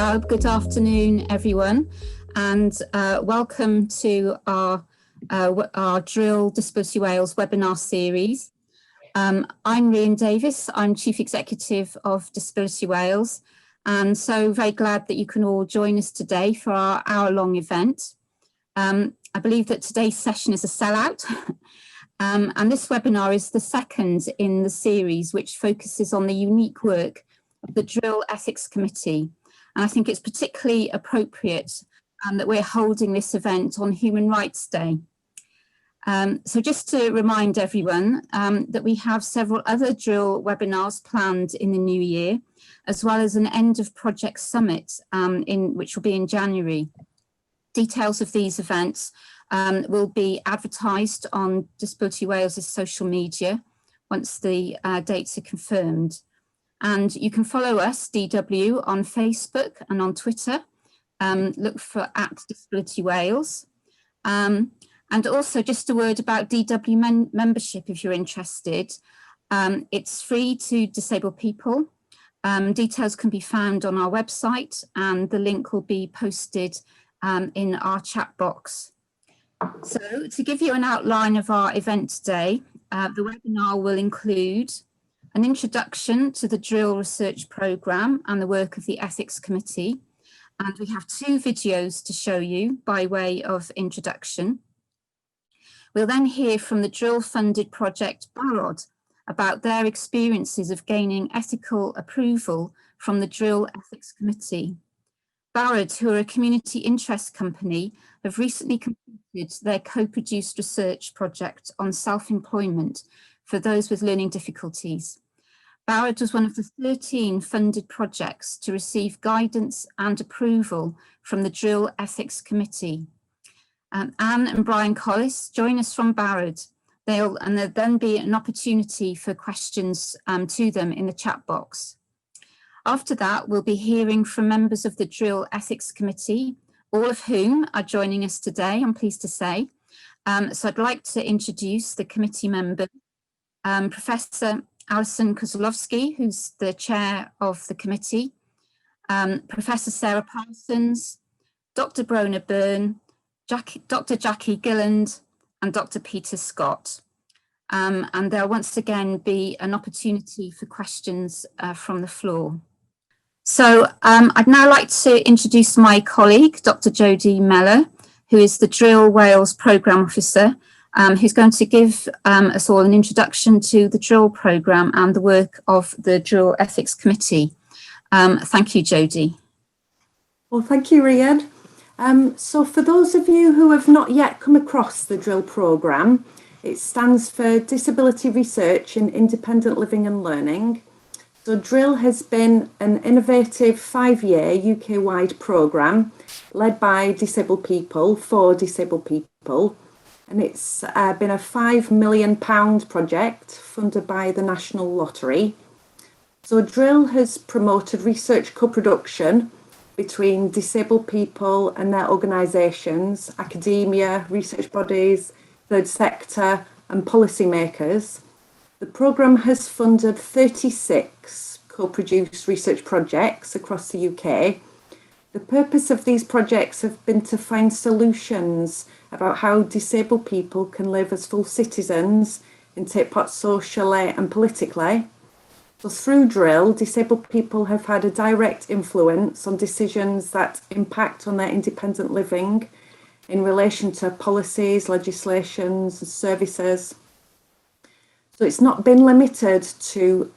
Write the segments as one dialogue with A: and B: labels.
A: Good afternoon, everyone, and welcome to our Drill Disability Wales webinar series. I'm Rhian Davis. I'm Chief Executive of Disability Wales, and so very glad that you can all join us today for our hour-long event. I believe that today's session is a sellout, and this webinar is the second in the series, which focuses on the unique work of the Drill Ethics Committee. And I think it's particularly appropriate that we're holding this event on Human Rights Day. So just to remind everyone that we have several other Drill webinars planned in the new year, as well as an end of project summit which will be in January. Details of these events will be advertised on Disability Wales' social media once the dates are confirmed. And you can follow us, DW, on Facebook and on Twitter. Look for @Disability Wales. And also just a word about DW membership if you're interested. It's free to disabled people. Details can be found on our website, and the link will be posted in our chat box. So to give you an outline of our event today, the webinar will include an introduction to the Drill Research Programme and the work of the Ethics Committee. And we have two videos to show you by way of introduction. We'll then hear from the Drill-funded project Barod about their experiences of gaining ethical approval from the Drill Ethics Committee. Barod, who are a community interest company, have recently completed their co-produced research project on self-employment for those with learning difficulties. Barod was one of the 13 funded projects to receive guidance and approval from the Drill Ethics Committee. Anne and Brian Collis join us from Barod. There'll then be an opportunity for questions to them in the chat box. After that, we'll be hearing from members of the Drill Ethics Committee, all of whom are joining us today, I'm pleased to say. So I'd like to introduce the committee members. Professor Alison Kozlowski, who's the chair of the committee, Professor Sarah Parsons, Dr. Brona Byrne, Dr. Jackie Gilland, and Dr. Peter Scott. And there'll once again be an opportunity for questions from the floor. So I'd now like to introduce my colleague, Dr. Jodie Mellor, who is the Drill Wales Programme Officer, who's going to give us all an introduction to the Drill programme and the work of the Drill Ethics Committee. Thank you, Jodie.
B: Well, thank you, Rhian. So for those of you who have not yet come across the Drill programme, it stands for Disability Research in Independent Living and Learning. So Drill has been an innovative 5-year UK-wide programme led by disabled people for disabled people. And it's been a £5 million project funded by the National Lottery. So Drill has promoted research co-production between disabled people and their organisations, academia, research bodies, third sector and policymakers. The programme has funded 36 co-produced research projects across the UK. The purpose of these projects have been to find solutions about how disabled people can live as full citizens and take part socially and politically. So through Drill, disabled people have had a direct influence on decisions that impact on their independent living in relation to policies, legislations, and services. So it's not been limited to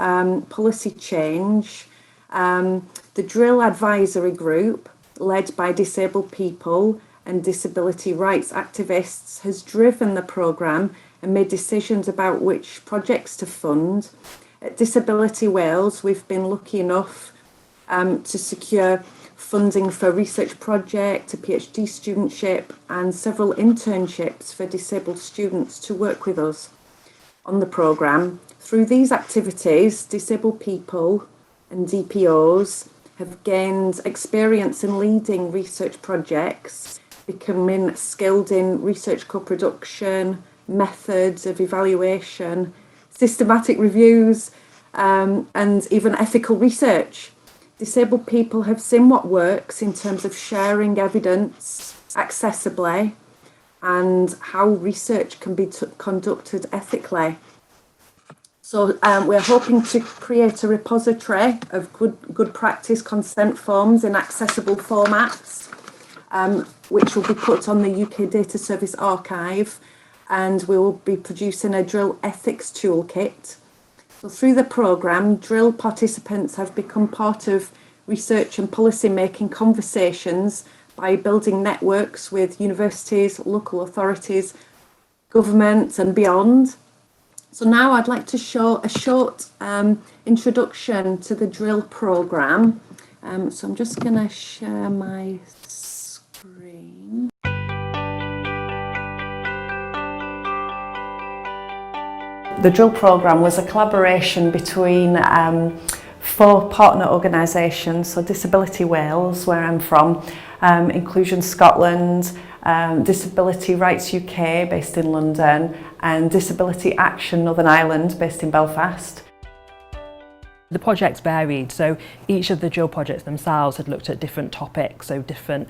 B: policy change. The Drill Advisory Group, led by disabled people and disability rights activists, has driven the programme and made decisions about which projects to fund. At Disability Wales, we've been lucky enough to secure funding for a research project, a PhD studentship and several internships for disabled students to work with us on the programme. Through these activities, disabled people and DPOs have gained experience in leading research projects, becoming skilled in research co-production, methods of evaluation, systematic reviews, and even ethical research. disabled people have seen what works in terms of sharing evidence accessibly and how research can be conducted ethically. So we're hoping to create a repository of good practice consent forms in accessible formats, which will be put on the UK Data Service Archive, and we will be producing a drill ethics toolkit. So through the programme, drill participants have become part of research and policy making conversations by building networks with universities, local authorities, governments and beyond. So now I'd like to show a short introduction to the drill programme. So I'm just going to share my screen. The drill programme was a collaboration between 4 partner organisations, so Disability Wales, where I'm from, Inclusion Scotland, Disability Rights UK, based in London, and Disability Action Northern Ireland, based in Belfast.
C: The projects varied, so each of the drill projects themselves had looked at different topics, for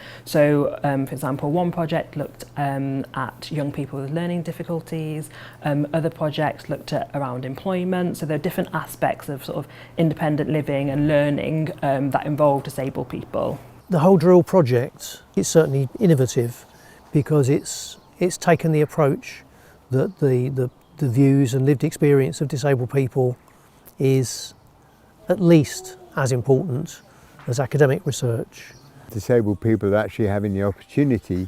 C: example, one project looked at young people with learning difficulties, other projects looked at around employment, so there are different aspects of sort of independent living and learning that involve disabled people.
D: The whole drill project is certainly innovative because it's taken the approach that the views and lived experience of disabled people is at least as important as academic research.
E: Disabled people are actually having the opportunity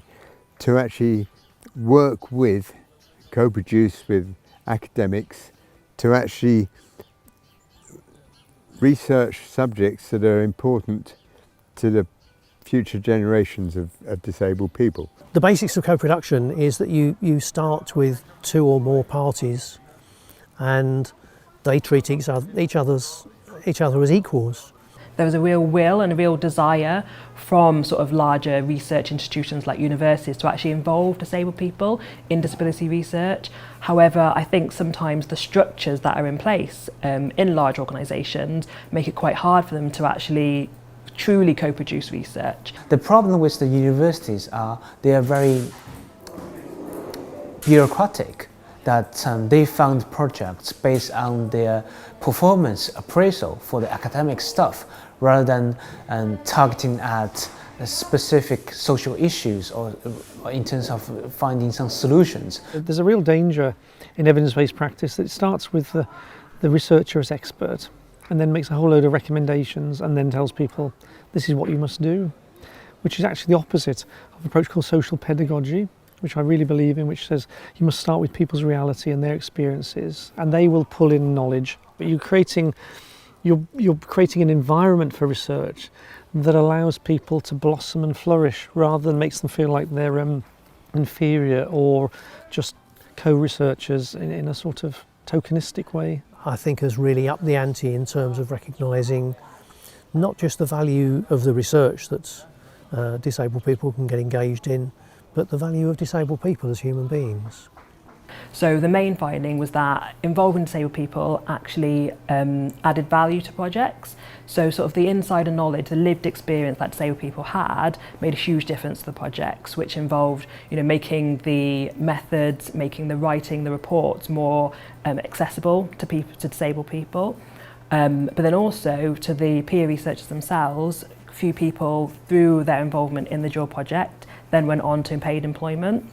E: to actually work with, co-produce with academics to actually research subjects that are important to the future generations of disabled people.
D: The basics of co-production is that you start with 2 or more parties and they treat each other as equals.
C: There was a real will and a real desire from sort of larger research institutions like universities to actually involve disabled people in disability research. However, I think sometimes the structures that are in place in large organisations make it quite hard for them to actually truly co-produce research.
F: The problem with the universities are they are very bureaucratic, that they fund projects based on their performance appraisal for the academic stuff rather than targeting at specific social issues or in terms of finding some solutions.
D: There's a real danger in evidence-based practice that it starts with the researcher as expert and then makes a whole load of recommendations and then tells people this is what you must do, which is actually the opposite of an approach called social pedagogy, which I really believe in, which says you must start with people's reality and their experiences, and they will pull in knowledge. But you're creating an environment for research that allows people to blossom and flourish rather than makes them feel like they're inferior or just co-researchers in a sort of tokenistic way. I think has really upped the ante in terms of recognising not just the value of the research that disabled people can get engaged in, but the value of disabled people as human beings.
C: So the main finding was that involving disabled people actually added value to projects. So sort of the insider knowledge, the lived experience that disabled people had made a huge difference to the projects, which involved, making the methods, making the writing, the reports more accessible to disabled people. But then also to the peer researchers themselves, a few people through their involvement in the drill project then went on to paid employment.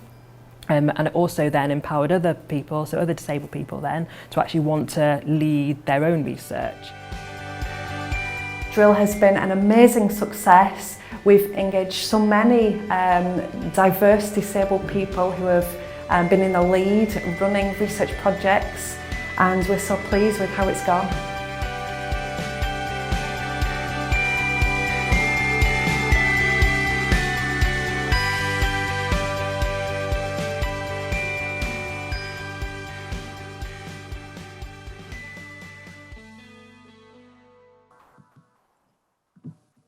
C: And it also then empowered other people, so other disabled people then, to actually want to lead their own research.
B: Drill has been an amazing success. We've engaged so many diverse disabled people who have been in the lead running research projects, and we're so pleased with how it's gone.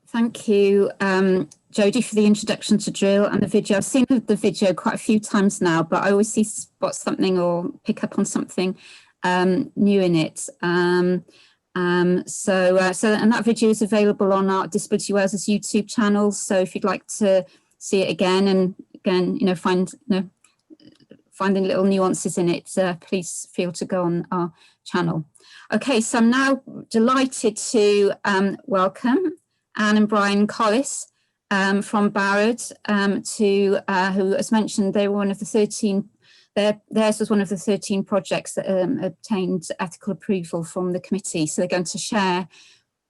A: Thank you, Jodie, for the introduction to drill and the video. I've seen the video quite a few times now, but I always spot something or pick up on something new in it. And that video is available on our Disability Wales' YouTube channel. So if you'd like to see it again and again, finding little nuances in it, please feel to go on our channel. Okay, so I'm now delighted to welcome Anne and Brian Collis from Barrod, who, as mentioned, they were one of the 13. Theirs was one of the 13 projects that obtained ethical approval from the committee. So they're going to share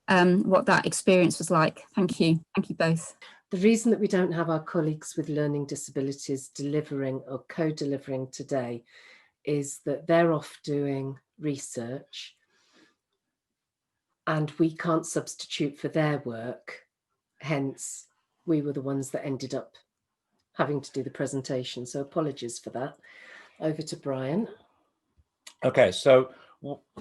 A: what that experience was like. Thank you. Thank you both.
G: The reason that we don't have our colleagues with learning disabilities delivering or co-delivering today is that they're off doing research and we can't substitute for their work. Hence, we were the ones that ended up having to do the presentation. So apologies for that. Over to Brian.
H: Okay, so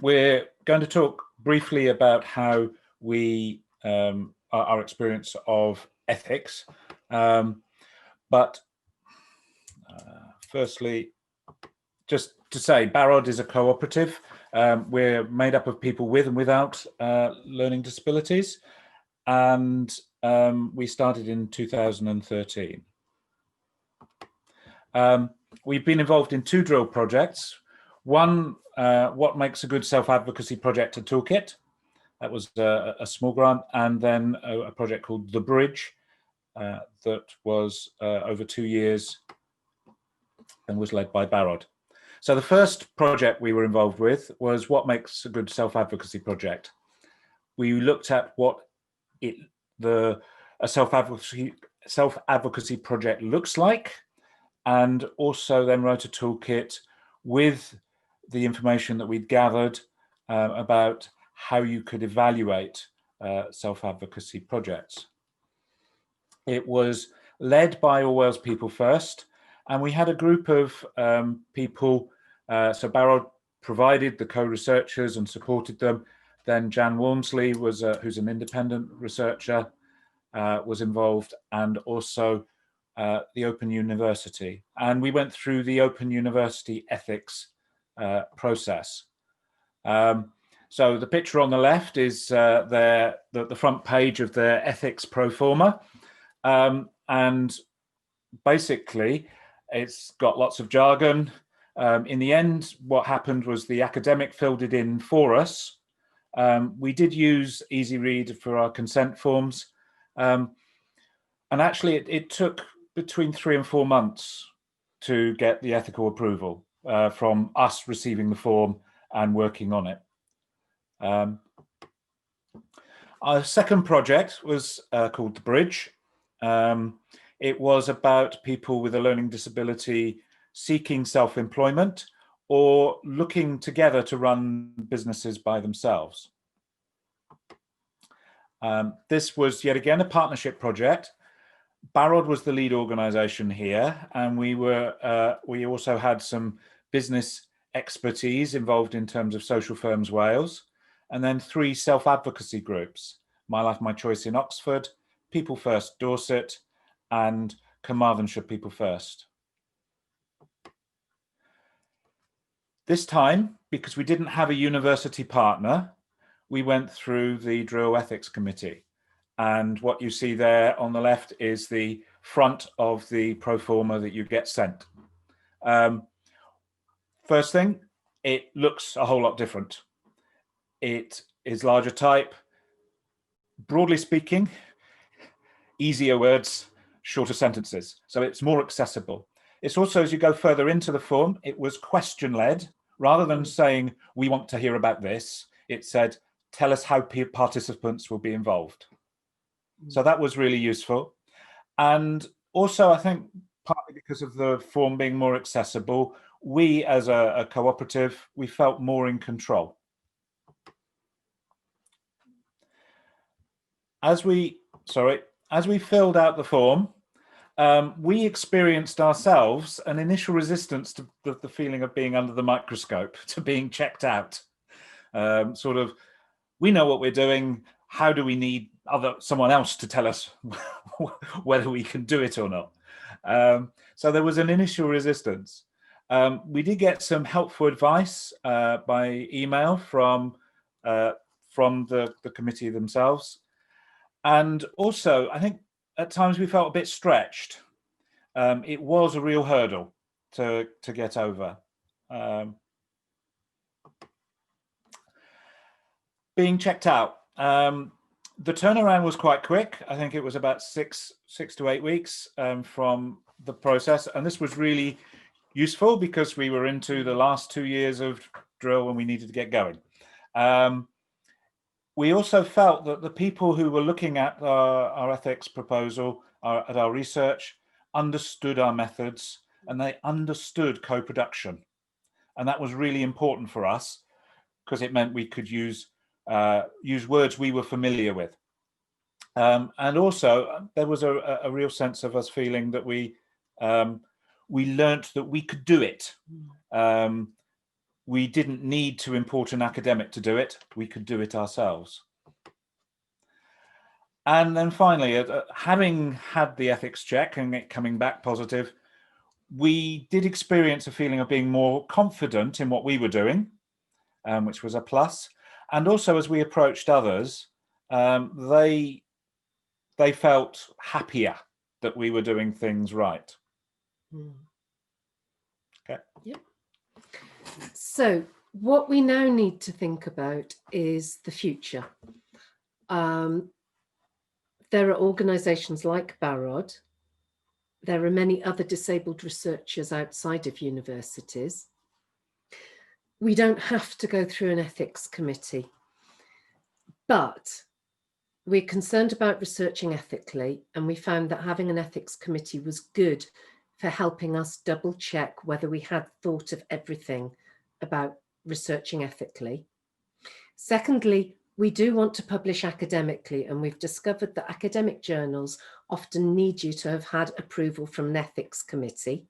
H: we're going to talk briefly about how we, our experience of ethics. But firstly, just to say, Barrod is a cooperative. We're made up of people with and without learning disabilities. And we started in 2013. We've been involved in 2 drill projects. One, what makes a good self-advocacy project, a toolkit. That was a small grant, and then a project called The Bridge that was over 2 years and was led by Barrod. So the first project we were involved with was what makes a good self-advocacy project. We looked at what a self-advocacy project looks like, and also then wrote a toolkit with the information that we'd gathered about how you could evaluate self-advocacy projects. It was led by All Wales People First, and we had a group of people, so Barrod provided the co-researchers and supported them. Then Jan Walmsley, who's an independent researcher, was involved, and also the Open University. And we went through the Open University ethics process. So the picture on the left is the front page of their ethics pro forma. And basically, it's got lots of jargon. In the end, what happened was the academic filled it in for us. We did use Easy Read for our consent forms. And actually, it took between 3 and 4 months to get the ethical approval from us receiving the form and working on it. Our second project was called The Bridge. It was about people with a learning disability seeking self-employment or looking together to run businesses by themselves. This was yet again a partnership project. Barrod was the lead organisation here, and we also had some business expertise involved in terms of Social Firms Wales, and then 3 self-advocacy groups: My Life, My Choice in Oxford, People First Dorset, and Carmarthenshire People First. This time, because we didn't have a university partner, we went through the Drill Ethics Committee. And what you see there on the left is the front of the pro forma that you get sent. First thing, it looks a whole lot different. It is larger type, broadly speaking, easier words, shorter sentences. So it's more accessible. It's also, as you go further into the form, it was question-led. Rather than saying, we want to hear about this, it said, tell us how participants will be involved. So that was really useful. And also, I think, partly because of the form being more accessible, we as a cooperative, we felt more in control. As we filled out the form, we experienced ourselves an initial resistance to the feeling of being under the microscope, to being checked out. Sort of, we know what we're doing. How do we need someone else to tell us whether we can do it or not? So there was an initial resistance. We did get some helpful advice by email from from the committee themselves. And also, I think at times we felt a bit stretched. It was a real hurdle to get over. Being checked out. The turnaround was quite quick. I think it was about six to 8 weeks from the process. And this was really useful because we were into the last 2 years of drill when we needed to get going. We also felt that the people who were looking at our ethics proposal, at our research, understood our methods and they understood co-production. And that was really important for us because it meant we could use words we were familiar with. And also there was a real sense of us feeling that we learnt that we could do it. We didn't need to import an academic to do it. We could do it ourselves. And then finally, having had the ethics check and it coming back positive, we did experience a feeling of being more confident in what we were doing, which was a plus. And also as we approached others, they felt happier that we were doing things right. Okay.
G: Yep. So what we now need to think about is the future. There are organisations like Barod. There are many other disabled researchers outside of universities. We don't have to go through an ethics committee, but we're concerned about researching ethically, and we found that having an ethics committee was good for helping us double check whether we had thought of everything about researching ethically. Secondly, we do want to publish academically, and we've discovered that academic journals often need you to have had approval from an ethics committee.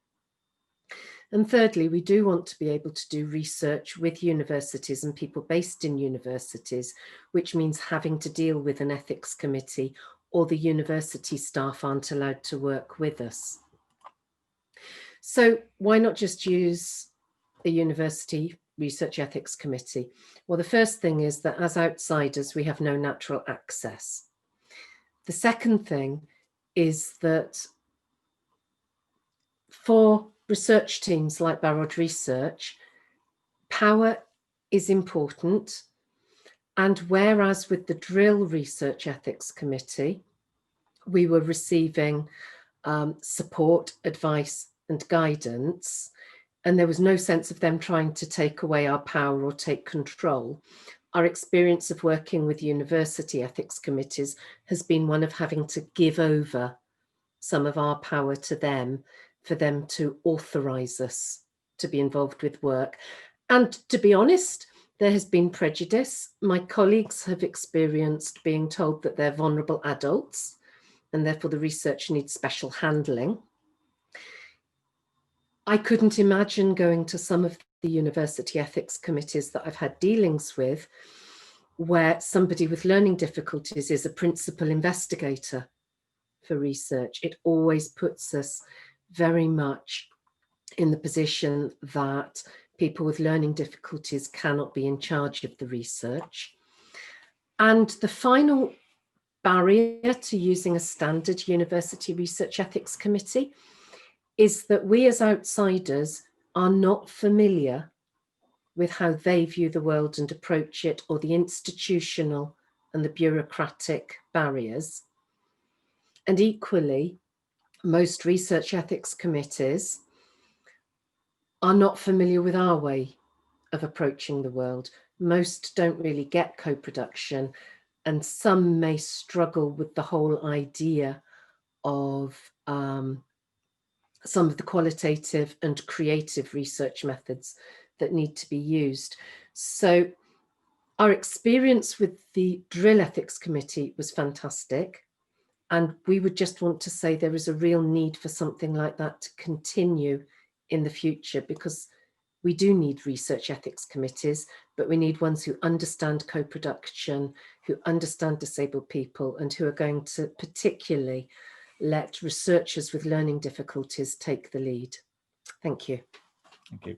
G: And thirdly, we do want to be able to do research with universities and people based in universities, which means having to deal with an ethics committee, or the university staff aren't allowed to work with us. So why not just use a university research ethics committee? Well, the first thing is that as outsiders, we have no natural access. The second thing is that for research teams like Barod Research, power is important. And whereas with the Drill Research Ethics Committee, we were receiving support, advice and guidance, and there was no sense of them trying to take away our power or take control, our experience of working with university ethics committees has been one of having to give over some of our power to them for them to authorise us to be involved with work. And to be honest, there has been prejudice. My colleagues have experienced being told that they're vulnerable adults and therefore the research needs special handling. I couldn't imagine going to some of the university ethics committees that I've had dealings with where somebody with learning difficulties is a principal investigator for research. It always puts us very much in the position that people with learning difficulties cannot be in charge of the research. And the final barrier to using a standard university research ethics committee is that we as outsiders are not familiar with how they view the world and approach it, or the institutional and the bureaucratic barriers. And equally, most research ethics committees are not familiar with our way of approaching the world. Most don't really get co-production, and some may struggle with the whole idea of some of the qualitative and creative research methods that need to be used. So our experience with the Drill Ethics Committee was fantastic. And we would just want to say there is a real need for something like that to continue in the future, because we do need research ethics committees, but we need ones who understand co-production, who understand disabled people, and who are going to particularly let researchers with learning difficulties take the lead. Thank you.
H: Thank you.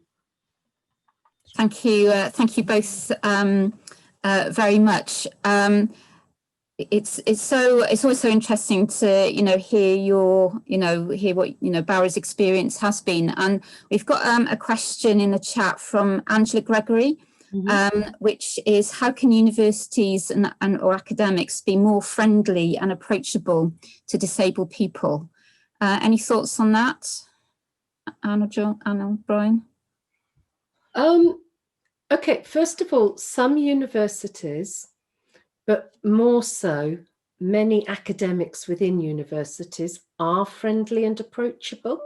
A: Thank you both very much. It's always so interesting to hear what Barra's experience has been, and we've got a question in the chat from Angela Gregory, which is, how can universities and or academics be more friendly and approachable to disabled people? Any thoughts on that, Anna, Brian?
G: Okay, first of all, some universities, but more so, many academics within universities are friendly and approachable.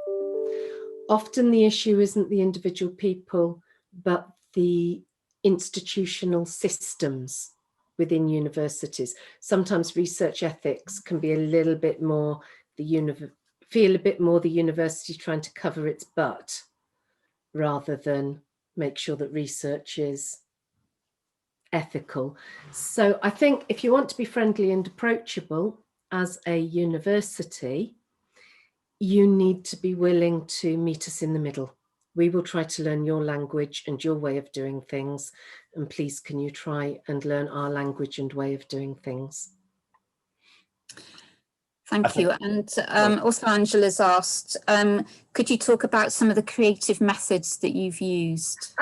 G: Often the issue isn't the individual people, but the institutional systems within universities. Sometimes research ethics can be a little bit more the university trying to cover its butt rather than make sure that research is ethical. So I think if you want to be friendly and approachable as a university, you need to be willing to meet us in the middle. We will try to learn your language and your way of doing things. And please, can you try and learn our language and way of doing things?
A: Thank you. And also Angela's asked, could you talk about some of the creative methods that you've used?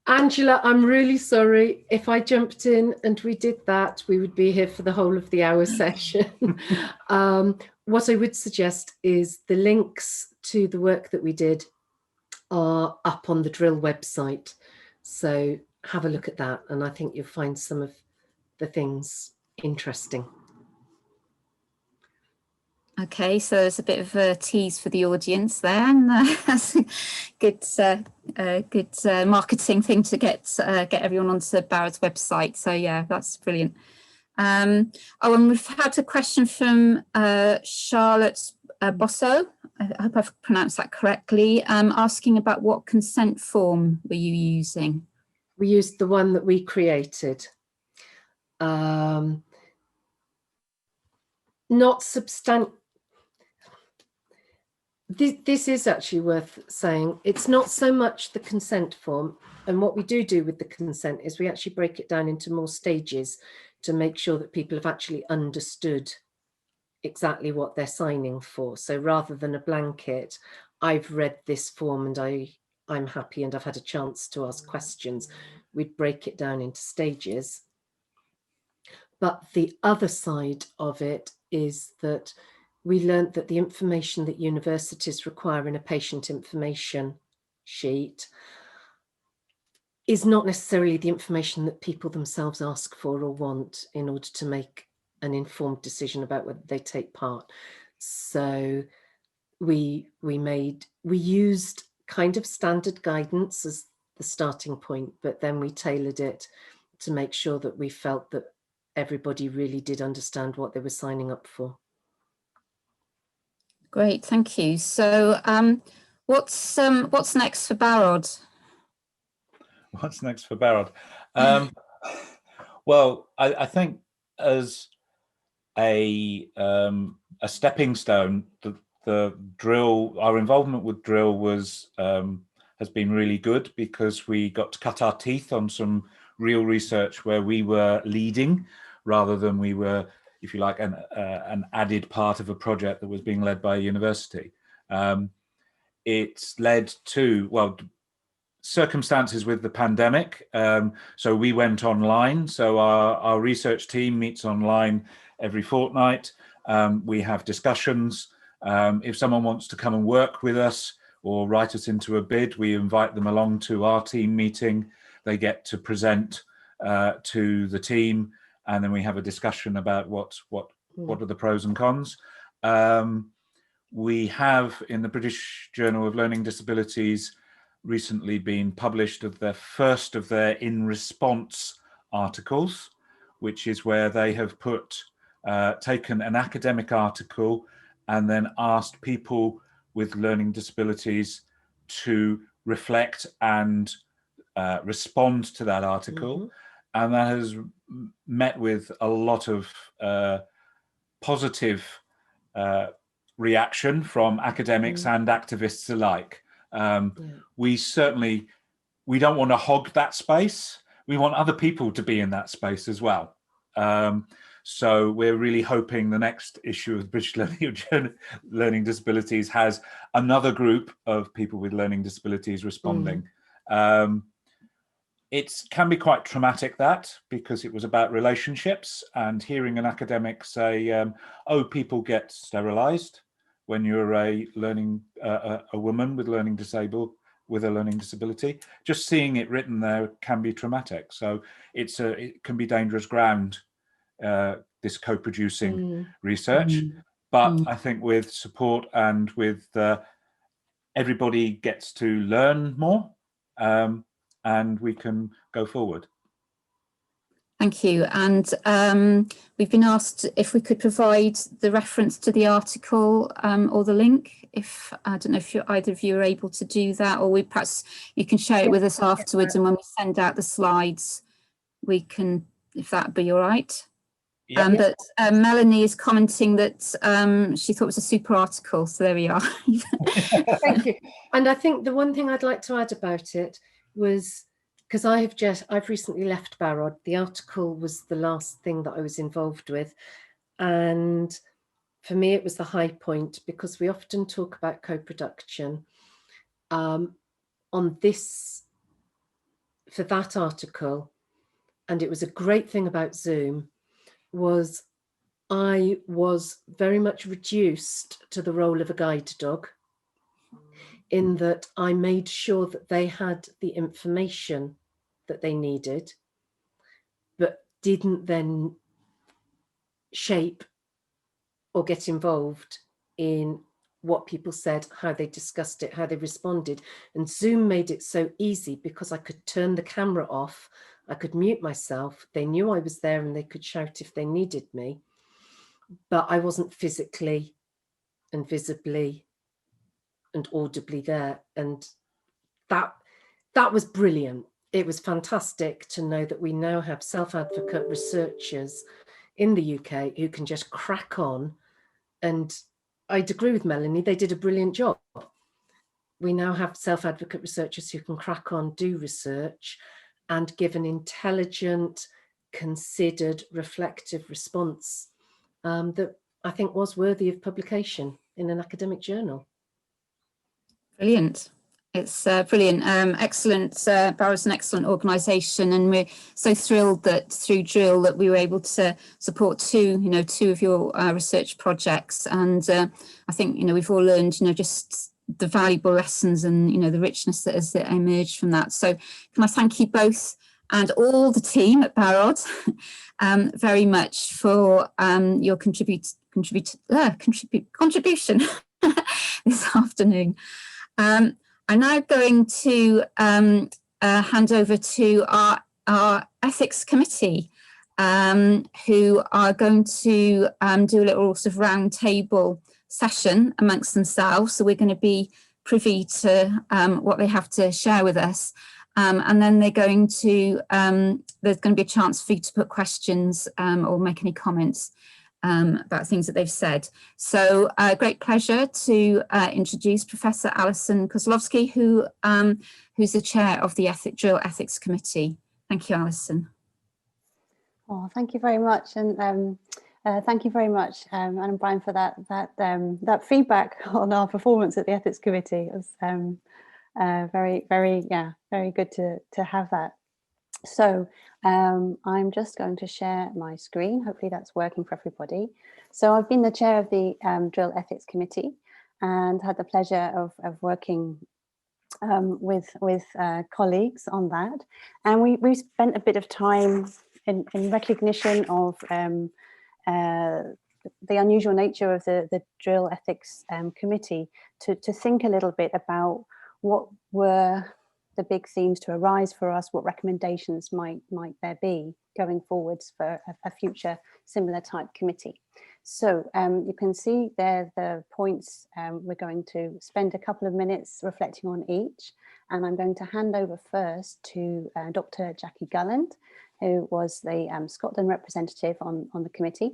G: Angela, I'm really sorry. If I jumped in and we did that, we would be here for the whole of the hour session. What I would suggest is the links to the work that we did are up on the Drill website. So have a look at that. And I think you'll find some of the things interesting.
A: Okay, so there's a bit of a tease for the audience there, and that's a good marketing thing to get everyone onto Barra's website. So yeah, that's brilliant. And we've had a question from Charlotte Bosso. I hope I've pronounced that correctly. Asking about what consent form were you using?
G: We used the one that we created. Not substantial. This is actually worth saying. It's not so much the consent form, and what we do with the consent is we actually break it down into more stages to make sure that people have actually understood exactly what they're signing for. So rather than a blanket, I've read this form and I'm happy and I've had a chance to ask questions. We'd break it down into stages. But the other side of it is that we learned that the information that universities require in a patient information sheet is not necessarily the information that people themselves ask for or want in order to make an informed decision about whether they take part. So we used kind of standard guidance as the starting point, but then we tailored it to make sure that we felt that everybody really did understand what they were signing up for.
A: Great, thank you. So what's next for Barrod?
H: What's next for Barrod? Well, I think as a stepping stone, the drill, our involvement with drill was has been really good, because we got to cut our teeth on some real research where we were leading rather than we were, if you like, an added part of a project that was being led by a university. It's led to, well, circumstances with the pandemic. So we went online. So our research team meets online every fortnight. We have discussions. If someone wants to come and work with us or write us into a bid, we invite them along to our team meeting. They get to present to the team, and then we have a discussion about what are the pros and cons. We have, in the British Journal of Learning Disabilities, recently been published of their first of their in response articles, which is where they have taken an academic article and then asked people with learning disabilities to reflect and respond to that article. And that has met with a lot of positive reaction from academics and activists alike. We don't want to hog that space, we want other people to be in that space as well. So we're really hoping the next issue of British Learning Disabilities has another group of people with learning disabilities responding. It can be quite traumatic, that, because it was about relationships, and hearing an academic say, oh, people get sterilised when you're a woman with a learning disability. Just seeing it written there can be traumatic. So it can be dangerous ground, this co-producing research. But I think with support and with everybody gets to learn more, and we can go forward.
A: Thank you. And we've been asked if we could provide the reference to the article or the link. If I don't know if either of you are able to do that, or perhaps you can share it with us afterwards, and when we send out the slides, we can, if that'd be all right. But Melanie is commenting that she thought it was a super article, so there we are.
G: Thank you. And I think the one thing I'd like to add about it was, because I've recently left Barod. The article was the last thing that I was involved with, and for me it was the high point, because we often talk about co-production. On this, for that article, and it was a great thing about Zoom, was I was very much reduced to the role of a guide dog, in that I made sure that they had the information that they needed, but didn't then shape or get involved in what people said, how they discussed it, how they responded. And Zoom made it so easy, because I could turn the camera off, I could mute myself, they knew I was there and they could shout if they needed me, but I wasn't physically and visibly and audibly there. And that was brilliant. It was fantastic to know that we now have self-advocate researchers in the UK who can just crack on. And I'd agree with Melanie, they did a brilliant job. We now have self-advocate researchers who can crack on, do research, and give an intelligent, considered, reflective response that I think was worthy of publication in an academic journal.
A: Brilliant. It's brilliant. Excellent. Barrod's an excellent organisation, and we're so thrilled that through Drill that we were able to support two of your research projects. And I think, we've all learned, just the valuable lessons and, the richness that has emerged from that. So can I thank you both and all the team at Barrod very much for your contribution this afternoon. I'm now going to hand over to our ethics committee, who are going to do a little sort of round table session amongst themselves. So we're going to be privy to what they have to share with us. And then they're going to, there's going to be a chance for you to put questions or make any comments about things that they've said. So great pleasure to introduce Professor Alison Kozlowski, who's the chair of the Drill Ethics Committee. Thank you, Alison.
I: Oh, thank you very much, and thank you very much, Anne and Brian, for that feedback on our performance at the Ethics Committee. It was very good to have that. So I'm just going to share my screen. Hopefully that's working for everybody. So I've been the chair of the Drill Ethics Committee and had the pleasure of working with colleagues on that. And we spent a bit of time in recognition of the unusual nature of the Drill Ethics Committee to think a little bit about what were the big themes to arise for us, what recommendations might there be going forwards for a future similar type committee. So you can see there the points. We're going to spend a couple of minutes reflecting on each, and I'm going to hand over first to Dr. Jackie Gulland, who was the Scotland representative on the committee.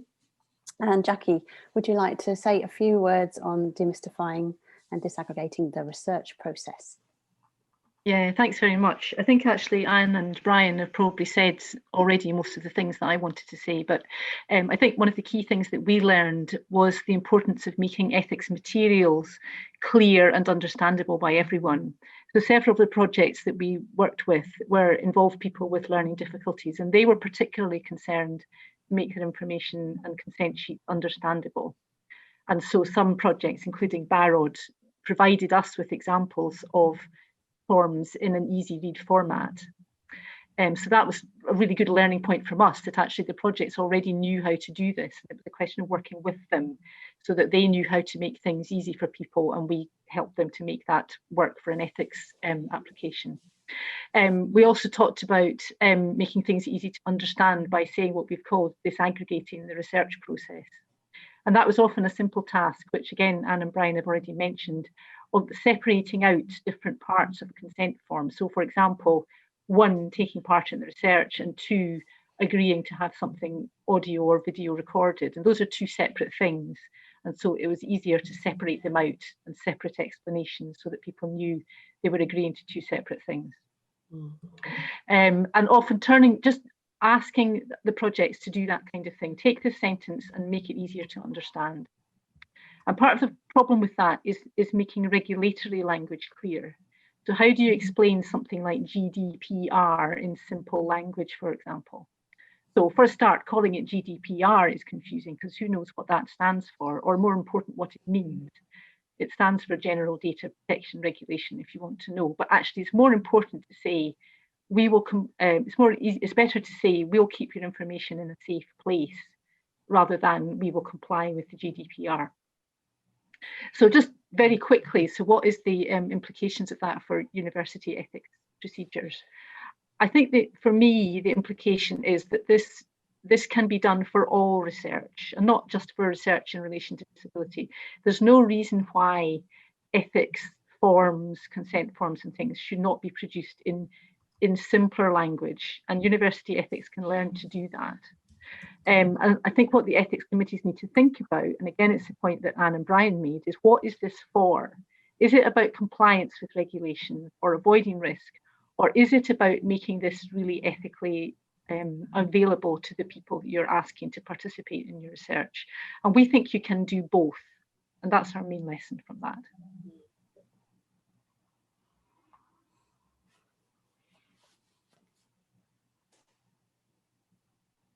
I: And Jackie, would you like to say a few words on demystifying and disaggregating the research process?
J: Yeah, thanks very much. I think actually Anne and Brian have probably said already most of the things that I wanted to say, but I think one of the key things that we learned was the importance of making ethics materials clear and understandable by everyone. So several of the projects that we worked with involved people with learning difficulties, and they were particularly concerned to make their information and consent sheet understandable. And so some projects, including Barod, provided us with examples of forms in an easy read format. So that was a really good learning point from us, that actually the projects already knew how to do this. It was a question of working with them so that they knew how to make things easy for people, and we helped them to make that work for an ethics application. We also talked about making things easy to understand by saying what we've called disaggregating the research process. And that was often a simple task, which again, Anne and Brian have already mentioned, of separating out different parts of a consent form. So for example, 1, taking part in the research, and 2, agreeing to have something audio or video recorded. And those are 2 separate things. And so it was easier to separate them out and separate explanations so that people knew they were agreeing to 2 separate things. And often just asking the projects to do that kind of thing, take this sentence and make it easier to understand. And part of the problem with that is making regulatory language clear. So how do you explain something like GDPR in simple language, for example? So for a start, calling it GDPR is confusing because who knows what that stands for, or more important, what it means. It stands for General Data Protection Regulation, if you want to know. But actually, it's more important to say, it's better to say we'll keep your information in a safe place rather than we will comply with the GDPR. So just very quickly, so what is the implications of that for university ethics procedures? I think that for me, the implication is that this can be done for all research, and not just for research in relation to disability. There's no reason why ethics forms, consent forms and things should not be produced in simpler language, and university ethics can learn to do that. And I think what the ethics committees need to think about, and again, it's the point that Anne and Brian made, is what is this for? Is it about compliance with regulation or avoiding risk? Or is it about making this really ethically available to the people that you're asking to participate in your research? And we think you can do both. And that's our main lesson from that.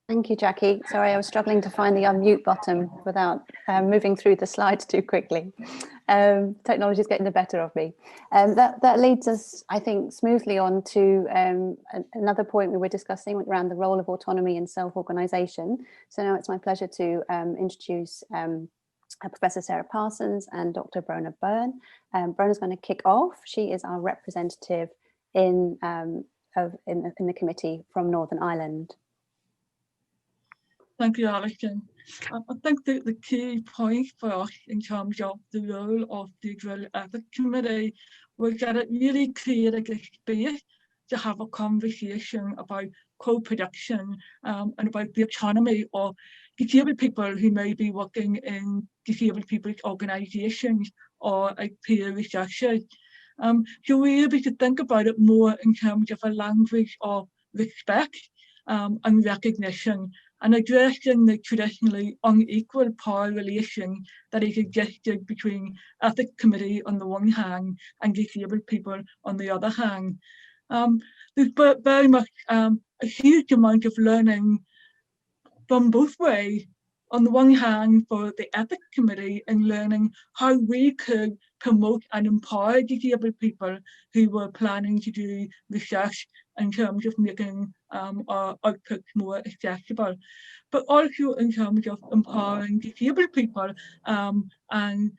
I: Thank you, Jackie. Sorry, I was struggling to find the unmute button without moving through the slides too quickly. Technology is getting the better of me. That leads us, I think, smoothly on to another point we were discussing around the role of autonomy and self-organisation. So now it's my pleasure to introduce Professor Sarah Parsons and Dr. Brona Byrne. Brona's going to kick off. She is our representative in the committee from Northern Ireland.
K: Thank you, Alison. I think the key point for us in terms of the role of the Drill Ethics Committee was that it really created a space to have a conversation about co-production and about the autonomy of disabled people who may be working in disabled people's organisations or like peer researchers. So we're able to think about it more in terms of a language of respect and recognition, and addressing the traditionally unequal power relation that is existed between ethics committee on the one hand and disabled people on the other hand. There's very much a huge amount of learning from both ways. On the one hand, for the ethics committee in learning how we could promote and empower disabled people who were planning to do research in terms of making our outputs more accessible, but also in terms of empowering disabled people and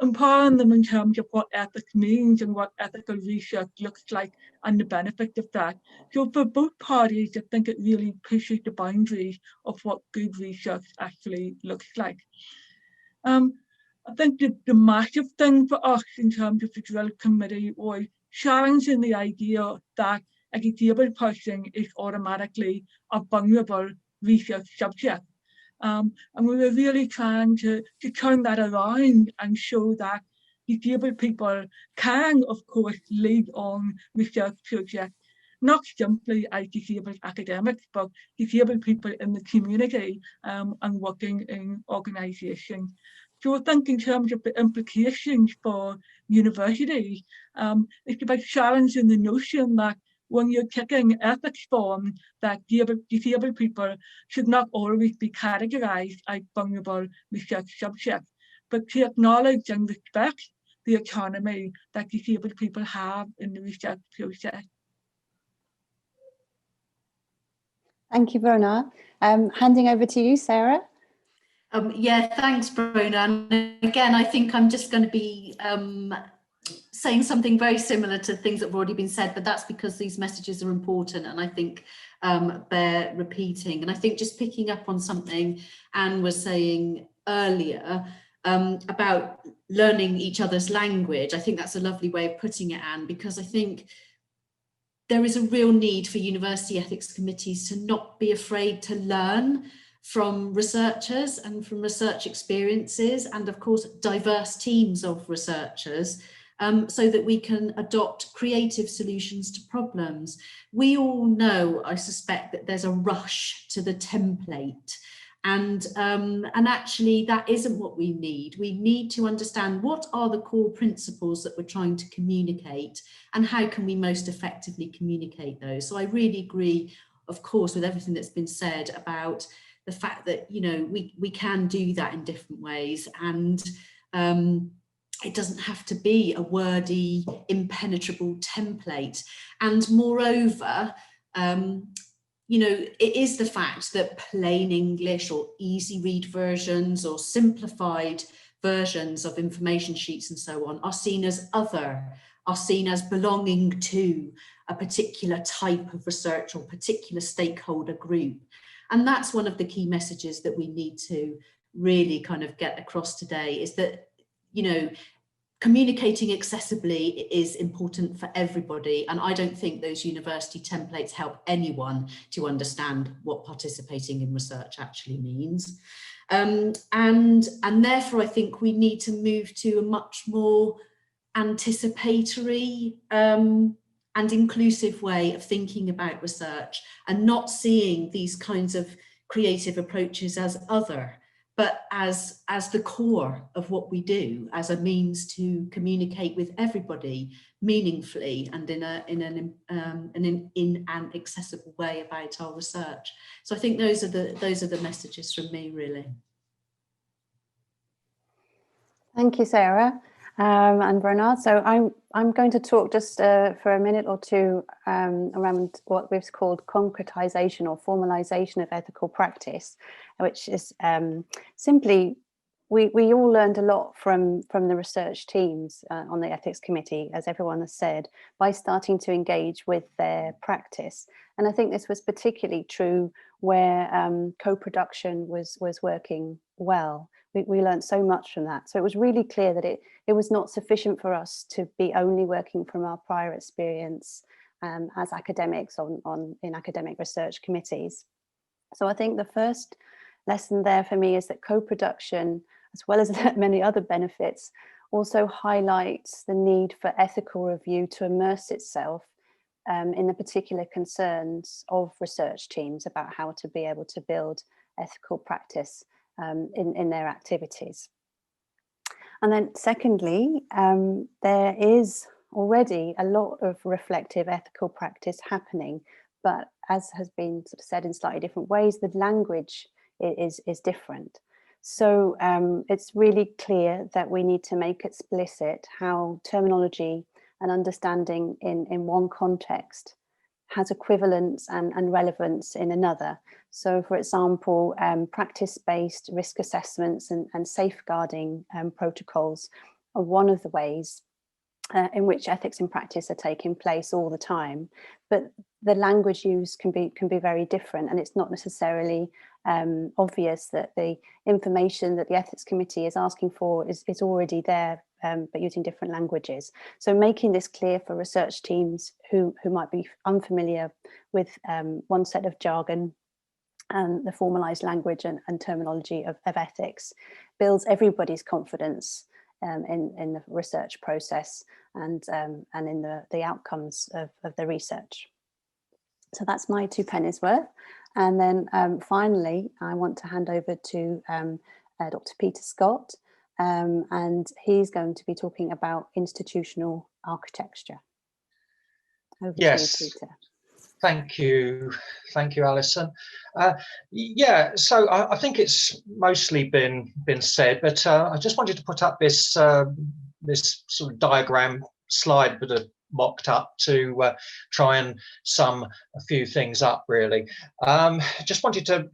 K: empowering them in terms of what ethics means and what ethical research looks like and the benefit of that. So for both parties, I think it really pushes the boundaries of what good research actually looks like. I think the massive thing for us in terms of the Drill Committee was challenging the idea that a disabled person is automatically a vulnerable research subject. And we were really trying to turn that around and show that disabled people can, of course, lead on research projects, not simply as disabled academics, but disabled people in the community and working in organisations. So I think in terms of the implications for universities, it's about challenging the notion that when you're taking ethics forms, that disabled people should not always be categorised as vulnerable research subjects, but to acknowledge and respect the autonomy that disabled people have in the research process.
I: Thank you, Brona. Handing over to you, Sarah.
L: Yeah, thanks, Brona. And again, I think I'm just going to be saying something very similar to things that have already been said, but that's because these messages are important and I think bear repeating. And I think just picking up on something Anne was saying earlier about learning each other's language, I think that's a lovely way of putting it, Anne, because I think there is a real need for university ethics committees to not be afraid to learn from researchers and from research experiences, and of course diverse teams of researchers, so that we can adopt creative solutions to problems. We all know, I suspect, that there's a rush to the template, and actually that isn't what we need. We need to understand what are the core principles that we're trying to communicate and how can we most effectively communicate those. So I really agree, of course, with everything that's been said about the fact that, you know, we can do that in different ways, and it doesn't have to be a wordy, impenetrable template. And moreover, you know, it is the fact that plain English or easy read versions or simplified versions of information sheets and so on are seen as other, are seen as belonging to a particular type of research or particular stakeholder group. And that's one of the key messages that we need to really kind of get across today, is that, you know, communicating accessibly is important for everybody. And I don't think those university templates help anyone to understand what participating in research actually means. And therefore, I think we need to move to a much more anticipatory and inclusive way of thinking about research, and not seeing these kinds of creative approaches as other, but as the core of what we do, as a means to communicate with everybody meaningfully and in an accessible way about our research. So I think those are the messages from me, really.
I: Thank you, Sarah and Bernard. So I'm going to talk just for a minute or two around what we've called concretization or formalization of ethical practice, which is simply, we all learned a lot from the research teams on the ethics committee, as everyone has said, by starting to engage with their practice. And I think this was particularly true where co-production was working well. We learned so much from that. So it was really clear that it was not sufficient for us to be only working from our prior experience as academics in academic research committees. So I think the first lesson there for me is that co-production, as well as many other benefits, also highlights the need for ethical review to immerse itself in the particular concerns of research teams about how to be able to build ethical practice in their activities. And then secondly, there is already a lot of reflective ethical practice happening, but as has been sort of said in slightly different ways, the language is different. So it's really clear that we need to make explicit how terminology and understanding in one context has equivalence and relevance in another. So for example, practice-based risk assessments and safeguarding protocols are one of the ways in which ethics in practice are taking place all the time. But the language used can be very different, and it's not necessarily obvious that the information that the ethics committee is asking for is already there, but using different languages. So making this clear for research teams who might be unfamiliar with one set of jargon and the formalized language and terminology of ethics builds everybody's confidence in the research process and in the outcomes of the research. So that's my 2 pennies worth. And then finally, I want to hand over to Dr. Peter Scott, and he's going to be talking about institutional architecture. Over to you, Peter.
M: Thank you, Alison. Yeah, so I think it's mostly been said, but I just wanted to put up this this sort of diagram slide that I mocked up to try and sum a few things up, really. Just wanted to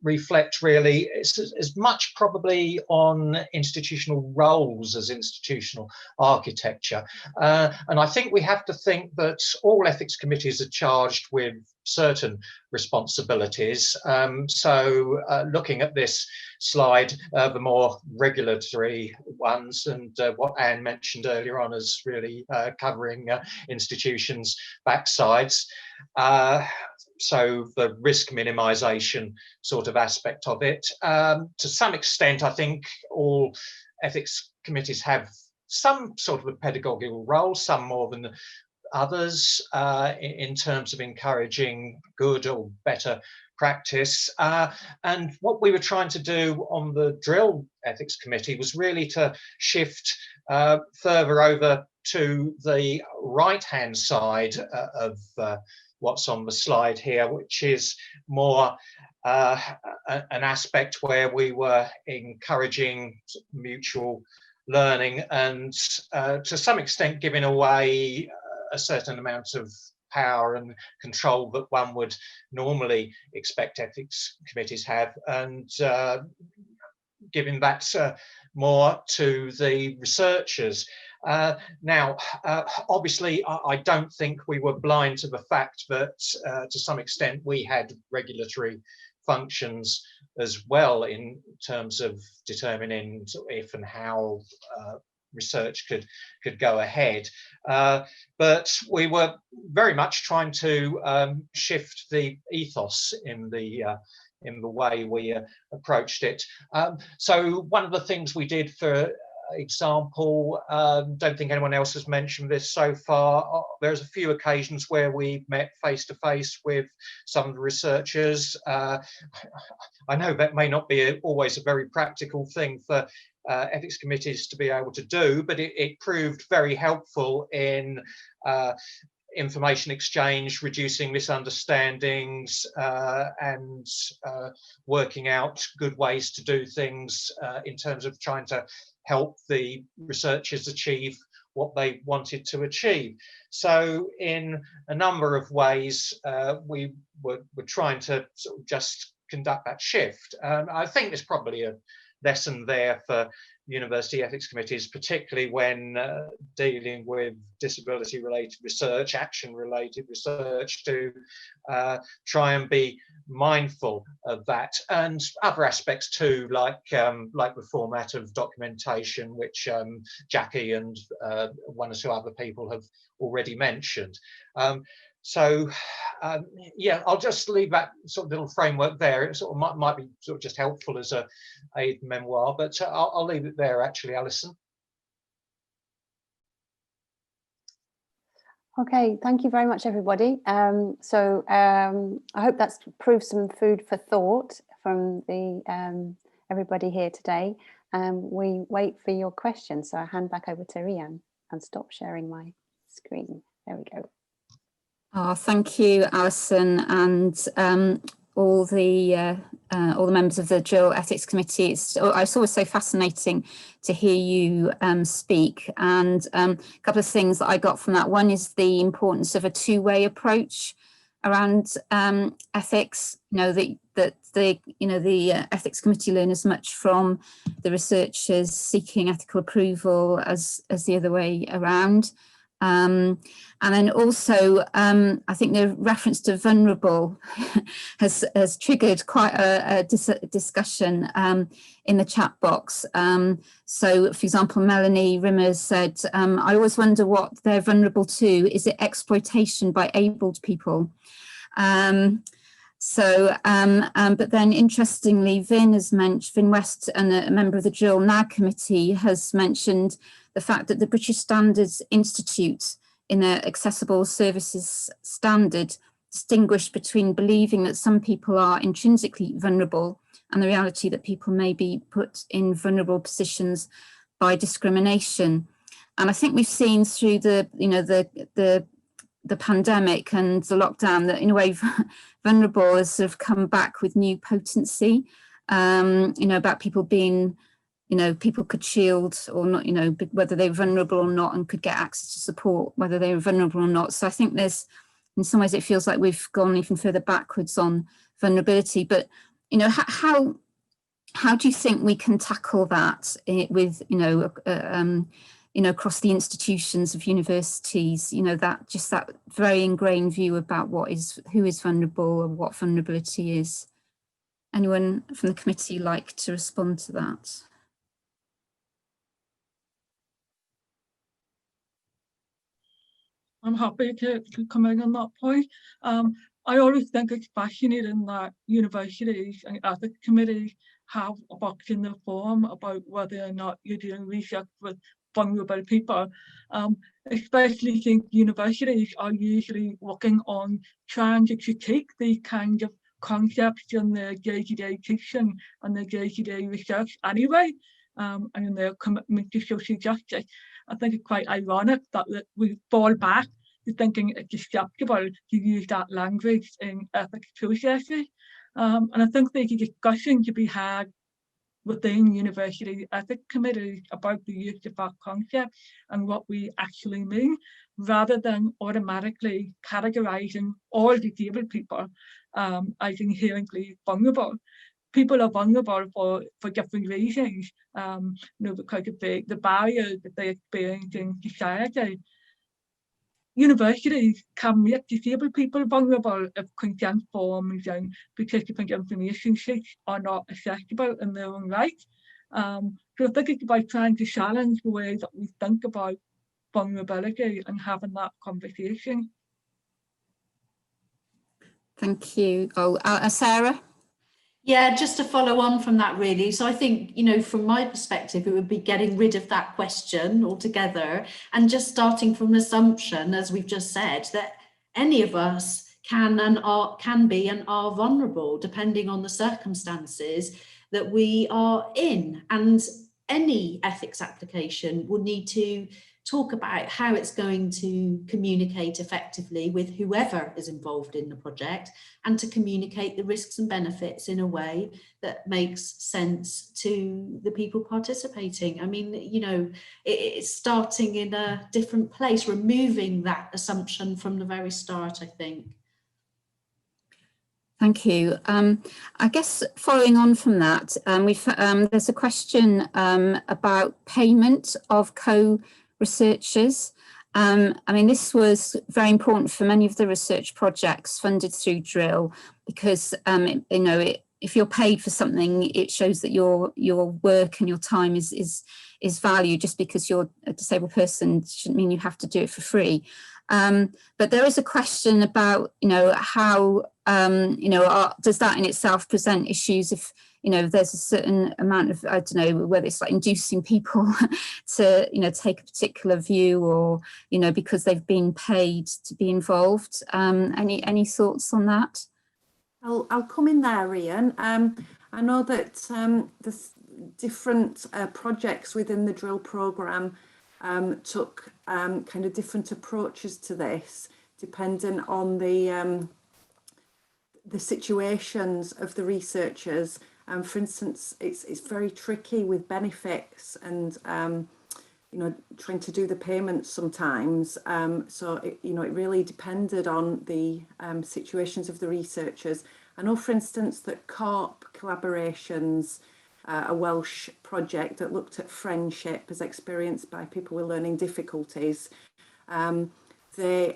M: reflect really as much probably on institutional roles as institutional architecture. And I think we have to think that all ethics committees are charged with certain responsibilities. So looking at this slide, the more regulatory ones, and what Anne mentioned earlier on as really covering institutions' backsides. So the risk minimisation sort of aspect of it. To some extent, I think all ethics committees have some sort of a pedagogical role, some more than others, in terms of encouraging good or better practice. And what we were trying to do on the drill ethics committee was really to shift further over to the right-hand side of what's on the slide here, which is more an aspect where we were encouraging mutual learning and to some extent giving away a certain amount of power and control that one would normally expect ethics committees have, and giving that more to the researchers. Now, obviously, I don't think we were blind to the fact that to some extent we had regulatory functions as well in terms of determining if and how research could go ahead. But we were very much trying to shift the ethos in the way we approached it. So one of the things we did, for example, don't think anyone else has mentioned this so far, there's a few occasions where we met face to face with some of the researchers. I know that may not be always a very practical thing for ethics committees to be able to do, but it proved very helpful in information exchange, reducing misunderstandings, and working out good ways to do things in terms of trying to help the researchers achieve what they wanted to achieve. So in a number of ways, we were trying to sort of just conduct that shift. I think there's probably a lesson there for university ethics committees, particularly when dealing with disability related research, action related research, to try and be mindful of that, and other aspects too, like the format of documentation, which Jackie and one or two other people have already mentioned. So yeah, I'll just leave that sort of little framework there. It sort of might be sort of just helpful as a memoir, but I'll leave it there actually, Alison.
I: Okay, thank you very much, everybody. I hope that's proved some food for thought from the everybody here today. We wait for your questions, so I hand back over to Rian and stop sharing my screen. There we go.
A: Oh, thank you, Alison, and all the members of the Drill Ethics Committee. It's always so fascinating to hear you speak. And a couple of things that I got from that. One is the importance of a two-way approach around ethics. You know, that the Ethics Committee learn as much from the researchers seeking ethical approval as the other way around. And then also, I think the reference to vulnerable has triggered quite a discussion in the chat box. So, for example, Melanie Rimmer said, I always wonder what they're vulnerable to. Is it exploitation by abled people? So, but then interestingly, Vin West, and a member of the Drill NAG committee, has mentioned the fact that the British Standards Institute in their accessible services standard distinguished between believing that some people are intrinsically vulnerable and the reality that people may be put in vulnerable positions by discrimination. And I think we've seen through the pandemic and the lockdown that in a way vulnerable has sort of come back with new potency, about people being, people could shield or not, whether they're vulnerable or not, and could get access to support, whether they were vulnerable or not. So I think there's, in some ways, it feels like we've gone even further backwards on vulnerability. But, how do you think we can tackle that with, across the institutions of universities, that very ingrained view about who is vulnerable and what vulnerability is? Anyone from the committee like to respond to that?
K: I'm happy to come in on that point. I always think it's fascinating that universities and ethics committees have a box in the form about whether or not you're doing research with vulnerable people, especially since universities are usually working on trying to critique these kinds of concepts in their day-to-day teaching and their day-to-day research anyway, and in their commitment to social justice. I think it's quite ironic that we fall back to thinking it's acceptable to use that language in ethics processes. And I think there's a discussion to be had within university ethics committees about the use of that concept and what we actually mean, rather than automatically categorizing all disabled people as inherently vulnerable. People are vulnerable for different reasons, because of the barriers that they experience in society. Universities can make disabled people vulnerable if consent forms and participant information sheets are not accessible in their own right. So I think it's about trying to challenge the way that we think about vulnerability and having that conversation.
A: Thank you. Sarah?
L: Yeah, just to follow on from that really. So I think, from my perspective, it would be getting rid of that question altogether and just starting from an assumption, as we've just said, that any of us can be and are vulnerable depending on the circumstances that we are in. And any ethics application will need to talk about how it's going to communicate effectively with whoever is involved in the project, and to communicate the risks and benefits in a way that makes sense to the people participating. I mean, it's starting in a different place, removing that assumption from the very start, I think.
A: Thank you. I guess following on from that, there's a question about payment of co-researchers. This was very important for many of the research projects funded through Drill, because if you're paid for something, it shows that your work and your time is valued. Just because you're a disabled person shouldn't mean you have to do it for free. But there is a question about, how, does that in itself present issues if, there's a certain amount of, I don't know, whether it's like inducing people to, take a particular view, or, because they've been paid to be involved. Any thoughts on that?
B: I'll come in there, Ian. I know that there's different projects within the Drill programme took kind of different approaches to this, depending on the situations of the researchers. For instance, it's very tricky with benefits and trying to do the payments sometimes. So it really depended on the situations of the researchers. I know, for instance, that CORP collaborations, a Welsh project that looked at friendship as experienced by people with learning difficulties. They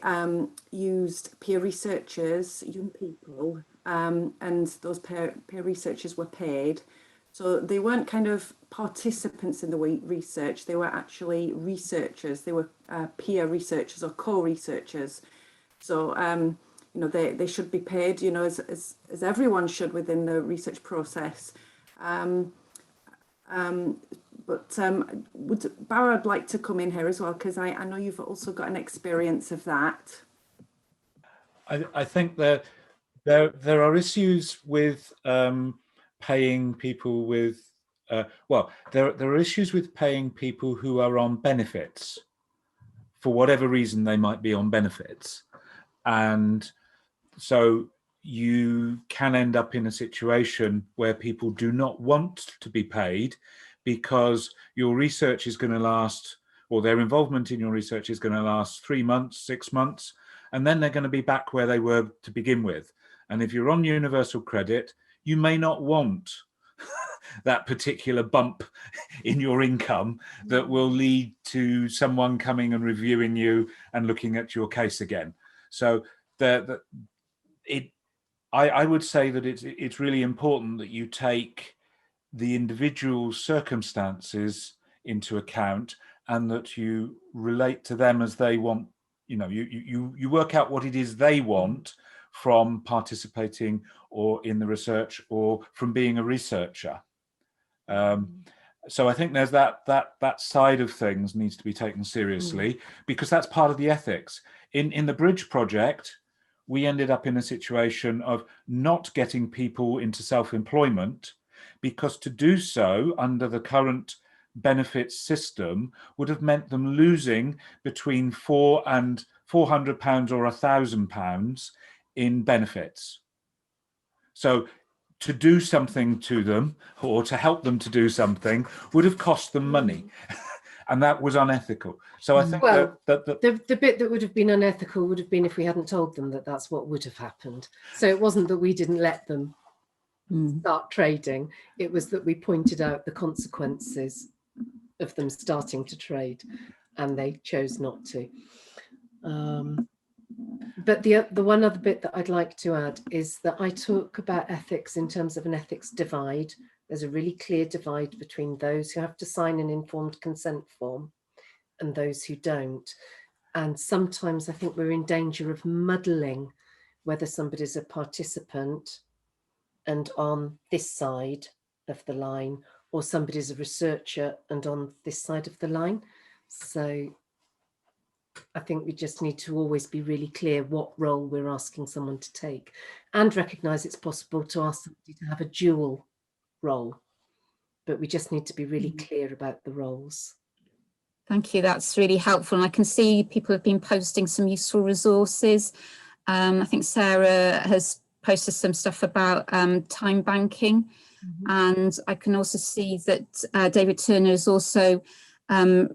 B: used peer researchers, young people, and those peer researchers were paid. So they weren't kind of participants in the research, they were actually researchers. They were peer researchers or co-researchers. So you know, they should be paid, you know, as everyone should within the research process. Would Barrod like to come in here as well, because I know you've also got an experience of that.
H: I think that there are issues with paying people with well, there are issues with paying people who are on benefits for whatever reason they might be on benefits, and so you can end up in a situation where people do not want to be paid because your research is going to last, or their involvement in your research is going to last 3 months, 6 months, and then they're going to be back where they were to begin with. And if you're on universal credit, you may not want that particular bump in your income that will lead to someone coming and reviewing you and looking at your case again. So I would say that it's really important that you take the individual circumstances into account and that you relate to them as they want. You know, you work out what it is they want from participating or in the research or from being a researcher. So I think there's that side of things needs to be taken seriously, because that's part of the ethics. In the Bridge project, we ended up in a situation of not getting people into self-employment, because to do so under the current benefits system would have meant them losing between £400 and £400 or £1,000 in benefits. So to do something to them or to help them to do something would have cost them money. And that was unethical. So I think
G: the bit that would have been unethical would have been if we hadn't told them that that's what would have happened. So it wasn't that we didn't let them start trading. It was that we pointed out the consequences of them starting to trade, and they chose not to. But the one other bit that I'd like to add is that I talk about ethics in terms of an ethics divide. There's a really clear divide between those who have to sign an informed consent form and those who don't. And sometimes I think we're in danger of muddling whether somebody's a participant and on this side of the line, or somebody's a researcher and on this side of the line. So I think we just need to always be really clear what role we're asking someone to take, and recognise it's possible to ask somebody to have a dual role, but we just need to be really clear about the roles.
A: Thank you, that's really helpful. And I can see people have been posting some useful resources. I think Sarah has posted some stuff about time banking. And I can also see that David Turner has also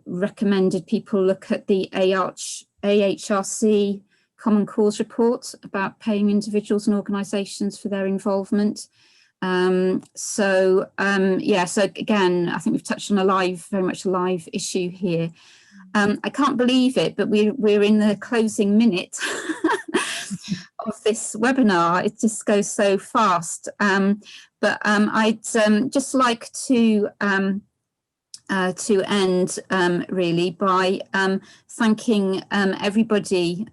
A: recommended people look at the AHRC Common Cause report about paying individuals and organisations for their involvement. So again, I think we've touched on very much a live issue here. I can't believe it, but we're in the closing minute of this webinar. It just goes so fast. But I'd just like to end really by thanking everybody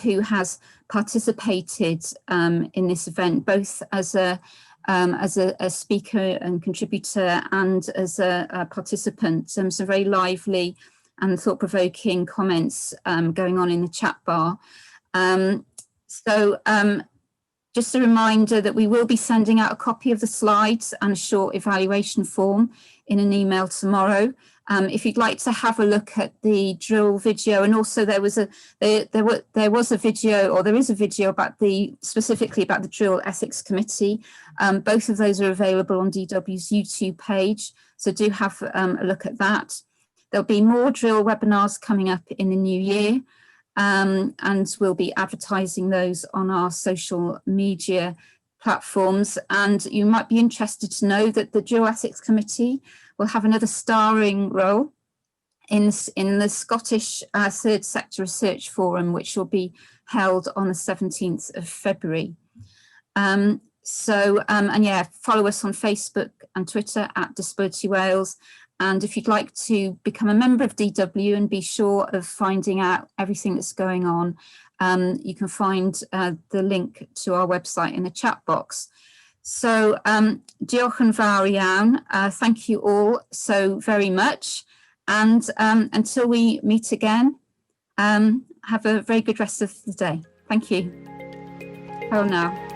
A: who has participated in this event, both as a speaker and contributor and as a participant. Some very lively and thought-provoking comments going on in the chat bar. Just a reminder that we will be sending out a copy of the slides and a short evaluation form in an email tomorrow. If you'd like to have a look at the drill video, and also there is a video about specifically about the drill ethics committee. Both of those are available on DW's YouTube page, so do have a look at that. There'll be more drill webinars coming up in the new year. And we'll be advertising those on our social media platforms. And you might be interested to know that the Drill Ethics Committee will have another starring role in the Scottish Third Sector Research Forum, which will be held on the 17th of February. And follow us on Facebook and Twitter at Disability Wales. And if you'd like to become a member of DW and be sure of finding out everything that's going on, you can find the link to our website in the chat box. So diolch yn fawr iawn. Thank you all so very much. And until we meet again, have a very good rest of the day. Thank you. Oh, now.